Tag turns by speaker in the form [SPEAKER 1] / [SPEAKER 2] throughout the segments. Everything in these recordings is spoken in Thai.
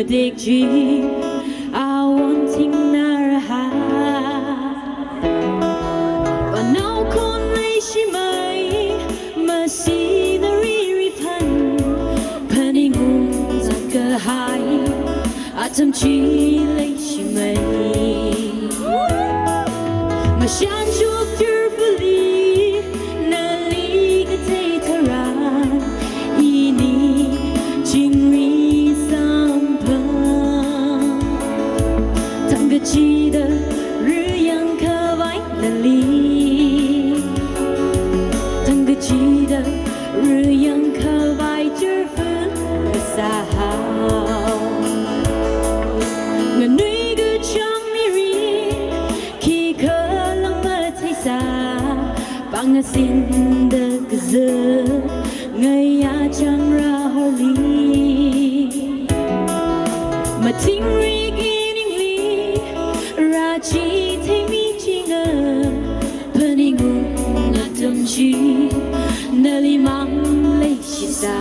[SPEAKER 1] เด็กจีอาวันทิ้งนาระหาว่าน้องคนไม่ใช่ไหมมาสีนารีริพันพันงงจะเกิดหายอาจำชีเลยใช่ไหมมาฉันชูเจอบุรีนาลีก็เททรานอีนี่จิงรีสัมพันทำกะจีเดหรือยังเคยไว้นาลีทำกะจีเดหรือยังเคยไว้เจอฝืนภาษาหาเงินนุ้ยก็ช่างไม่รีขี้เคยลังมาไทยสาปังสินเดกเซเงยอาจังราฮอลีมาทิ้งรีกินิงลีราชีเทมีจิงเพนิงูนาจำชีนาลีมังเลยชิสา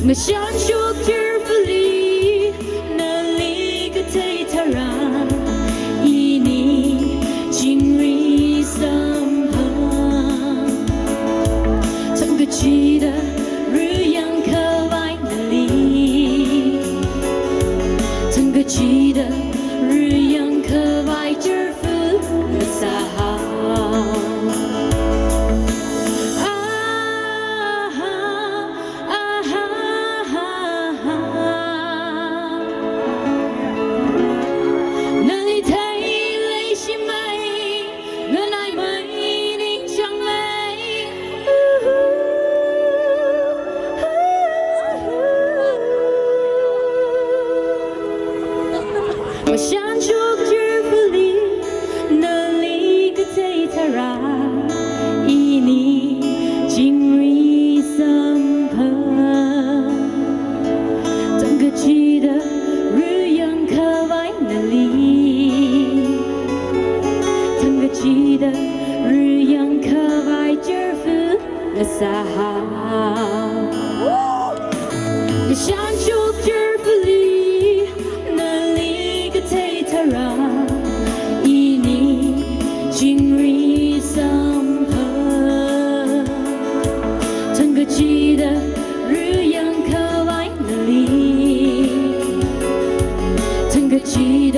[SPEAKER 1] มาฉันชูเจอบุรีนาลีก็เททรานอีนี่จิงรีสัมพันทำกะจีเดหรือยังเคยไว้นาลีทำกะจีเดหรือยังเคยไว้เจอฝืนภาษาหาว่าฉันโชคเจอบุรีนาลีก็เททราอีนี่จิงรีสัมพันทำกะจีเดหรือยังเคยไว้นาลีทำกะจีเดหรือยังเคยไว้เจอฝืนภาษาหาว่าฉันโชคเจอบุรีนาลีก็เททราอีนี่จิงรีสัมพันทำกะจีเดหรือยังเคยไว้นาลีทำกะจีเด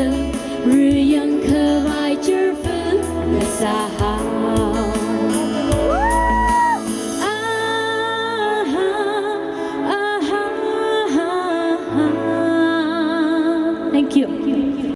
[SPEAKER 1] หรือยังเคยไว้เจอฝืนภาษาหาThank you.